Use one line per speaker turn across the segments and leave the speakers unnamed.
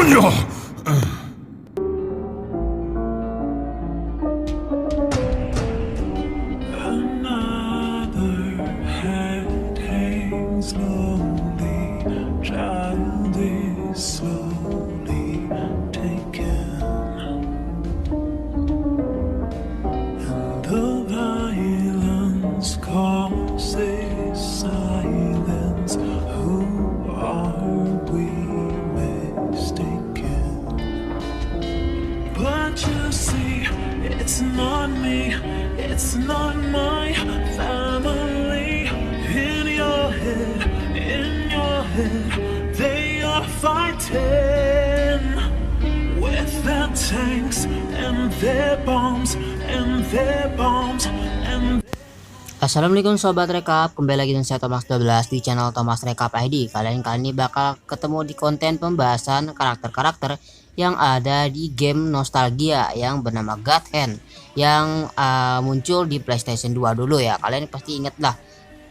Another head hangs slowly, child is slowly taken, and the violence causes silence. Who are we mistaken? But you see, it's not me, it's not my family. In your head, they are fighting with their tanks and their bombs and their bombs and.
Assalamualaikum sobat rekap, kembali lagi dengan saya Thomas 12 di channel Thomas Rekap ID. Kali ini bakal ketemu di konten pembahasan karakter-karakter yang ada di game nostalgia yang bernama God Hand yang muncul di PlayStation 2 dulu ya. Kalian pasti ingat lah,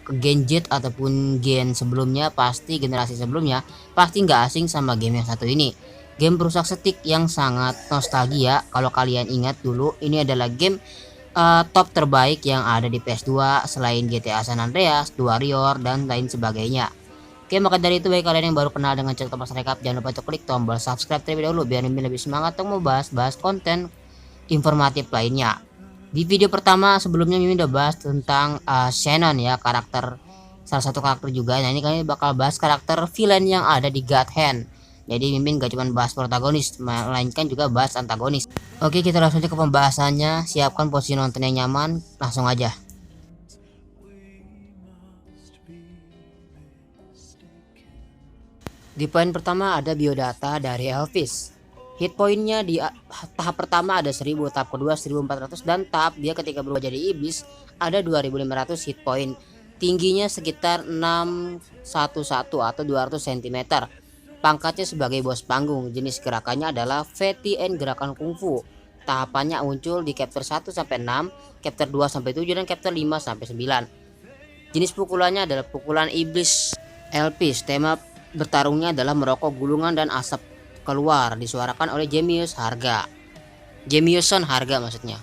Gen Z ataupun gen sebelumnya, pasti generasi sebelumnya pasti nggak asing sama game yang satu ini. Game perusak setik yang sangat nostalgia. Kalau kalian ingat dulu, ini adalah game top terbaik yang ada di PS2 selain GTA San Andreas, The Warrior, dan lain sebagainya. Oke, maka dari itu bagi kalian yang baru kenal dengan channel Thomas Rekap, jangan lupa untuk klik tombol subscribe terlebih dahulu biar Mimin lebih semangat untuk membahas konten informatif lainnya. Di video pertama sebelumnya Mimin udah bahas tentang Shannon ya, salah satu karakter juga. Nah, ini kami bakal bahas karakter villain yang ada di God Hand. Jadi Mimin gak cuma bahas protagonis, melainkan juga bahas antagonis. Oke, kita langsung aja ke pembahasannya. Siapkan posisi nonton yang nyaman, langsung aja. Di poin pertama ada biodata dari Elvis. Hit pointnya di tahap pertama ada 1000, tahap kedua 1400, dan tahap dia ketika berubah jadi iblis ada 2500 hit point. Tingginya sekitar 611 atau 200 cm. Pangkatnya sebagai bos panggung. Jenis gerakannya adalah VTN gerakan kungfu. Tahapannya muncul di chapter 1 sampai 6, chapter 2 sampai 7, dan chapter 5 sampai 9. Jenis pukulannya adalah pukulan iblis Elvis. Tema bertarungnya adalah merokok gulungan dan asap keluar. Disuarakan oleh Jamieson Harga maksudnya.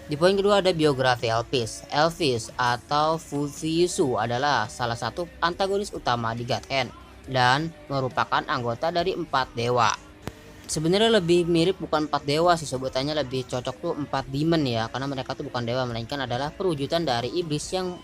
Di poin kedua ada biografi Elvis. Elvis atau Fuyusu adalah salah satu antagonis utama di God Hand dan merupakan anggota dari 4 dewa. Sebenarnya lebih mirip bukan 4 dewa sih, sebutannya lebih cocok tuh 4 demon ya, karena mereka tuh bukan dewa melainkan adalah perwujudan dari iblis yang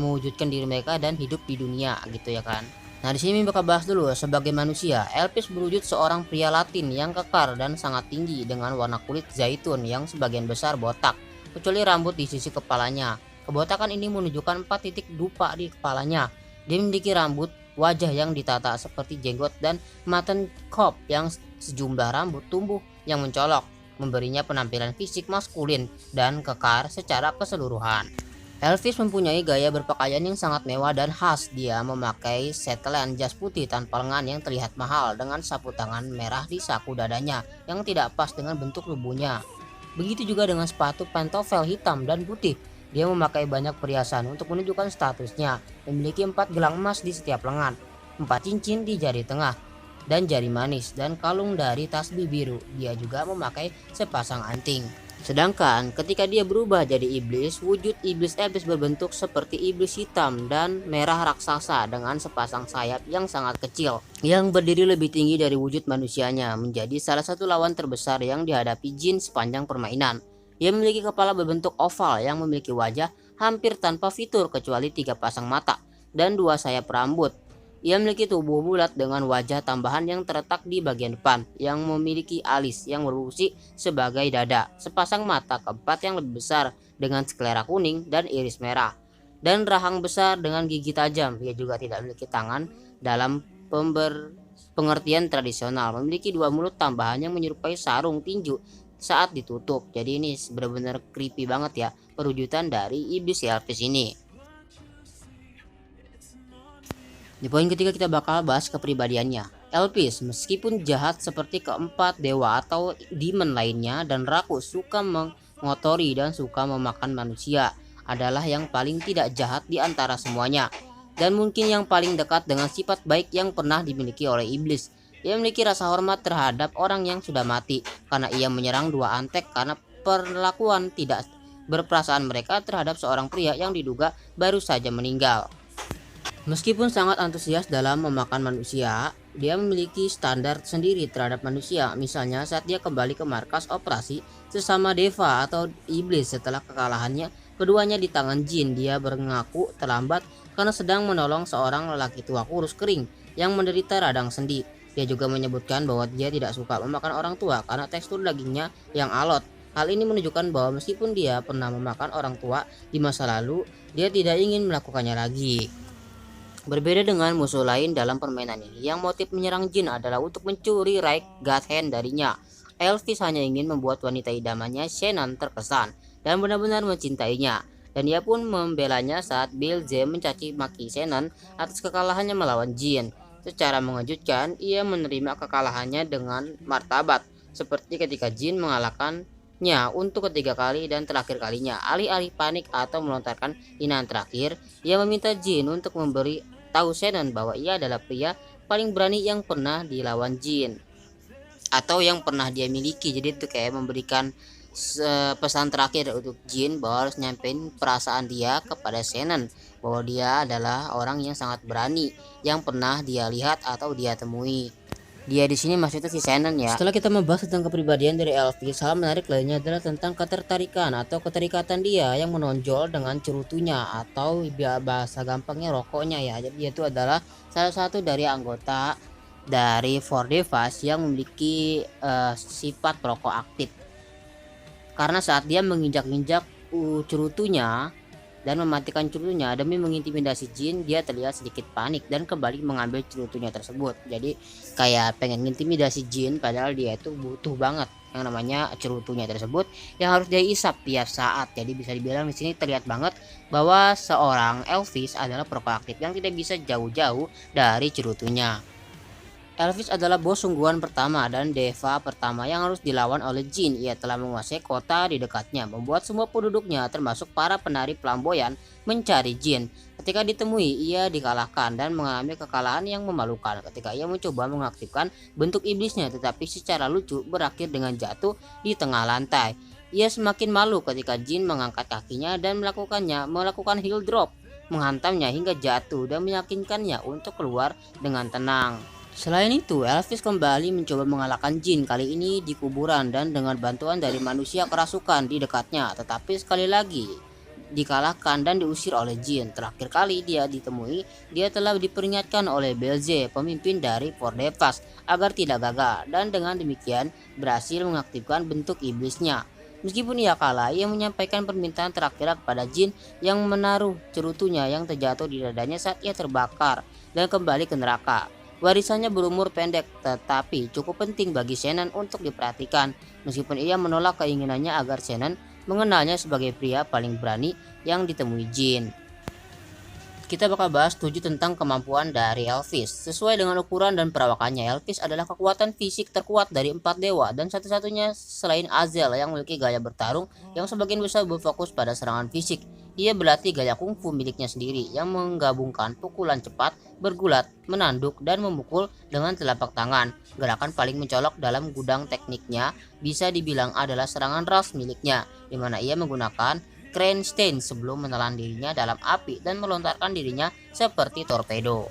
mewujudkan diri mereka dan hidup di dunia gitu ya kan. Nah, di sini bakal bahas dulu sebagai manusia. Elvis berwujud seorang pria Latin yang kekar dan sangat tinggi dengan warna kulit zaitun yang sebagian besar botak, kecuali rambut di sisi kepalanya. Kebotakan ini menunjukkan 4 titik dupa di kepalanya. Dia memiliki rambut wajah yang ditata seperti jenggot dan mutton chop yang sejumlah rambut tumbuh yang mencolok, memberinya penampilan fisik maskulin dan kekar secara keseluruhan. Elvis mempunyai gaya berpakaian yang sangat mewah dan khas. Dia memakai setelan jas putih tanpa lengan yang terlihat mahal dengan sapu tangan merah di saku dadanya yang tidak pas dengan bentuk tubuhnya. Begitu juga dengan sepatu pantofel hitam dan putih. Dia memakai banyak perhiasan untuk menunjukkan statusnya. Memiliki 4 gelang emas di setiap lengan, 4 cincin di jari tengah dan jari manis, dan kalung dari tasbih biru. Dia juga memakai sepasang anting. Sedangkan ketika dia berubah jadi iblis, wujud iblis Elvis berbentuk seperti iblis hitam dan merah raksasa dengan sepasang sayap yang sangat kecil yang berdiri lebih tinggi dari wujud manusianya, menjadi salah satu lawan terbesar yang dihadapi jin sepanjang permainan. Ia memiliki kepala berbentuk oval yang memiliki wajah hampir tanpa fitur kecuali 3 pasang mata dan 2 sayap rambut. Ia memiliki tubuh bulat dengan wajah tambahan yang terletak di bagian depan yang memiliki alis yang berfungsi sebagai dada, sepasang mata keempat yang lebih besar dengan sklera kuning dan iris merah, dan rahang besar dengan gigi tajam. Ia juga tidak memiliki tangan dalam pengertian tradisional, memiliki 2 mulut tambahan yang menyerupai sarung tinju saat ditutup. Jadi ini benar-benar creepy banget ya perwujudan dari iblis Elvis ini. Di poin ketiga kita bakal bahas kepribadiannya. Elvis meskipun jahat seperti keempat dewa atau demon lainnya dan rakus, suka mengotori dan suka memakan manusia, adalah yang paling tidak jahat di antara semuanya. dan mungkin yang paling dekat dengan sifat baik yang pernah dimiliki oleh iblis. Ia memiliki rasa hormat terhadap orang yang sudah mati karena ia menyerang dua antek karena perlakuan tidak berperasaan mereka terhadap seorang pria yang diduga baru saja meninggal. Meskipun sangat antusias dalam memakan manusia, dia memiliki standar sendiri terhadap manusia. Misalnya saat dia kembali ke markas operasi sesama Deva atau iblis setelah kekalahannya keduanya di tangan jin, dia mengaku terlambat karena sedang menolong seorang lelaki tua kurus kering yang menderita radang sendi. Dia juga menyebutkan bahwa dia tidak suka memakan orang tua karena tekstur dagingnya yang alot. Hal ini menunjukkan bahwa meskipun dia pernah memakan orang tua di masa lalu, dia tidak ingin melakukannya lagi. Berbeda dengan musuh lain dalam permainan ini, yang motif menyerang jin adalah untuk mencuri Raik God Hand darinya. Elvis hanya ingin membuat wanita idamannya Shannon terkesan dan benar-benar mencintainya. Dan ia pun membelanya saat Bilge mencaci maki Shannon atas kekalahannya melawan jin. Secara mengejutkan, ia menerima kekalahannya dengan martabat, seperti ketika jin mengalahkannya untuk ketiga kali dan terakhir kalinya. Alih-alih panik atau melontarkan hinaan terakhir, ia meminta jin untuk memberi tahu Shannon bahwa ia adalah pria paling berani yang pernah dilawan jin atau yang pernah dia miliki. Jadi itu kayak memberikan pesan terakhir untuk jin bahwa harus nyampein perasaan dia kepada Shannon bahwa dia adalah orang yang sangat berani yang pernah dia lihat atau dia temui. Dia di sini maksudnya si Shannon ya. Setelah kita membahas tentang kepribadian dari Elvis, hal menarik lainnya adalah tentang ketertarikan atau keterikatan dia yang menonjol dengan cerutunya atau bahasa gampangnya rokoknya ya. Jadi itu adalah salah satu dari anggota dari Four Devas yang memiliki sifat perokok aktif. Karena saat dia menginjak-injak cerutunya dan mematikan cerutunya demi mengintimidasi jin, dia terlihat sedikit panik dan kembali mengambil cerutunya tersebut. Jadi kayak pengen intimidasi jin padahal dia itu butuh banget yang namanya cerutunya tersebut yang harus dia isap tiap saat. Jadi bisa dibilang di sini terlihat banget bahwa seorang Elvis adalah perokok aktif yang tidak bisa jauh-jauh dari cerutunya. Elvis adalah bos sungguhan pertama dan Deva pertama yang harus dilawan oleh jin. Ia telah menguasai kota di dekatnya, membuat semua penduduknya termasuk para penari flamboyan mencari jin. Ketika ditemui, ia dikalahkan dan mengalami kekalahan yang memalukan ketika ia mencoba mengaktifkan bentuk iblisnya, tetapi secara lucu berakhir dengan jatuh di tengah lantai. Ia semakin malu ketika jin mengangkat kakinya dan melakukan heel drop, menghantamnya hingga jatuh dan meyakinkannya untuk keluar dengan tenang. Selain itu, Elvis kembali mencoba mengalahkan jin, kali ini di kuburan dan dengan bantuan dari manusia kerasukan di dekatnya, tetapi sekali lagi dikalahkan dan diusir oleh jin. Terakhir kali dia ditemui, dia telah diperingatkan oleh Belze, pemimpin dari Four Devas, agar tidak gagal dan dengan demikian berhasil mengaktifkan bentuk iblisnya. Meskipun ia kalah, ia menyampaikan permintaan terakhir kepada jin yang menaruh cerutunya yang terjatuh di dadanya saat ia terbakar dan kembali ke neraka. Warisannya berumur pendek tetapi cukup penting bagi Shannon untuk diperhatikan, meskipun ia menolak keinginannya agar Shannon mengenalnya sebagai pria paling berani yang ditemui jin. Kita bakal bahas 7 tentang kemampuan dari Elvis. Sesuai dengan ukuran dan perawakannya, Elvis adalah kekuatan fisik terkuat dari 4 dewa dan satu-satunya selain Azel yang memiliki gaya bertarung yang sebagian besar berfokus pada serangan fisik. Ia berlatih gaya kungfu miliknya sendiri yang menggabungkan pukulan cepat, bergulat, menanduk, dan memukul dengan telapak tangan. Gerakan paling mencolok dalam gudang tekniknya bisa dibilang adalah serangan ras miliknya, di mana ia menggunakan crane stain sebelum menelan dirinya dalam api dan melontarkan dirinya seperti torpedo.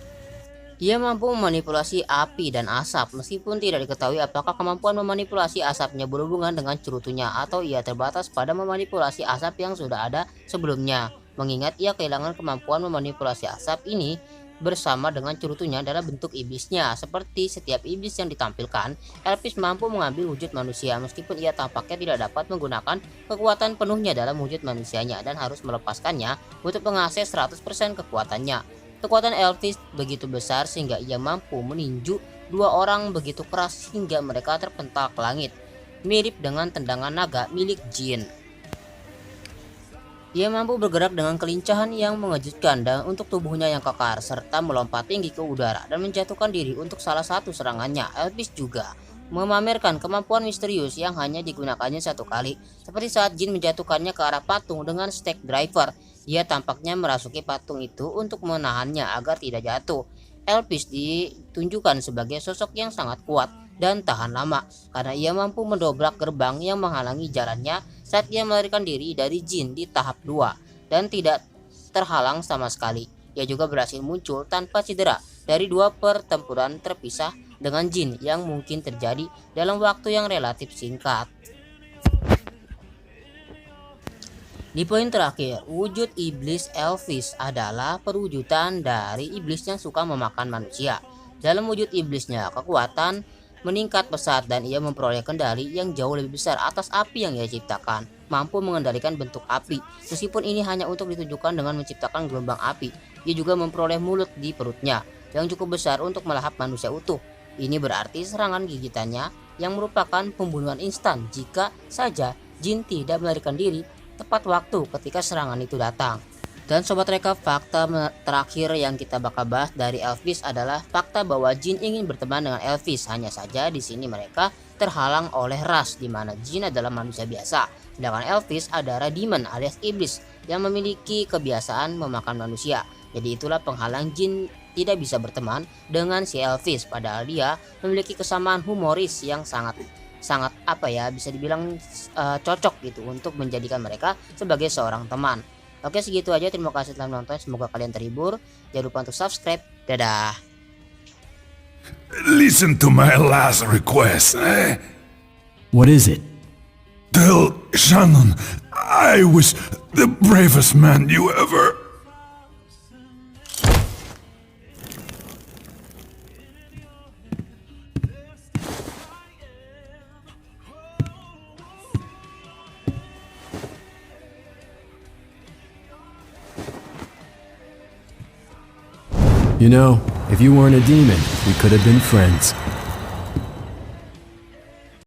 Ia mampu memanipulasi api dan asap, meskipun tidak diketahui apakah kemampuan memanipulasi asapnya berhubungan dengan cerutunya atau ia terbatas pada memanipulasi asap yang sudah ada sebelumnya. Mengingat ia kehilangan kemampuan memanipulasi asap ini bersama dengan cerutunya dalam bentuk iblisnya. Seperti setiap iblis yang ditampilkan, Elvis mampu mengambil wujud manusia meskipun ia tampaknya tidak dapat menggunakan kekuatan penuhnya dalam wujud manusianya dan harus melepaskannya untuk mengakses 100% kekuatannya. Kekuatan Elvis begitu besar sehingga ia mampu meninju 2 orang begitu keras hingga mereka terpental ke langit, mirip dengan tendangan naga milik jin. Ia mampu bergerak dengan kelincahan yang mengejutkan dan untuk tubuhnya yang kekar, serta melompat tinggi ke udara dan menjatuhkan diri untuk salah satu serangannya. Elvis juga memamerkan kemampuan misterius yang hanya digunakannya 1 kali, seperti saat jin menjatuhkannya ke arah patung dengan stake driver. Ia tampaknya merasuki patung itu untuk menahannya agar tidak jatuh. Elvis ditunjukkan sebagai sosok yang sangat kuat dan tahan lama karena ia mampu mendobrak gerbang yang menghalangi jalannya saat ia melarikan diri dari jin di tahap 2 dan tidak terhalang sama sekali. Ia juga berhasil muncul tanpa cedera dari 2 pertempuran terpisah dengan jin yang mungkin terjadi dalam waktu yang relatif singkat. Di poin terakhir, wujud iblis Elvis adalah perwujudan dari iblis yang suka memakan manusia. Dalam wujud iblisnya, kekuatan meningkat pesat dan ia memperoleh kendali yang jauh lebih besar atas api yang ia ciptakan. Mampu mengendalikan bentuk api, meskipun ini hanya untuk ditunjukkan dengan menciptakan gelombang api. Ia juga memperoleh mulut di perutnya yang cukup besar untuk melahap manusia utuh. Ini berarti serangan gigitannya yang merupakan pembunuhan instan jika saja jin tidak melarikan diri tepat waktu ketika serangan itu datang. Dan sobat rekap, fakta terakhir yang kita bakal bahas dari Elvis adalah fakta bahwa jin ingin berteman dengan Elvis. Hanya saja di sini mereka terhalang oleh ras, di mana jin adalah manusia biasa, sedangkan Elvis adalah demon alias iblis yang memiliki kebiasaan memakan manusia. Jadi itulah penghalang jin tidak bisa berteman dengan si Elvis, padahal dia memiliki kesamaan humoris yang sangat bisa dibilang cocok gitu untuk menjadikan mereka sebagai seorang teman. Oke, segitu aja, terima kasih telah menonton, semoga kalian terhibur. Jangan lupa untuk subscribe. Dadah.
Listen to my last request, eh?
What is it?
Tell Shannon I was the bravest man you ever...
You know, if you weren't a demon, we could have been friends.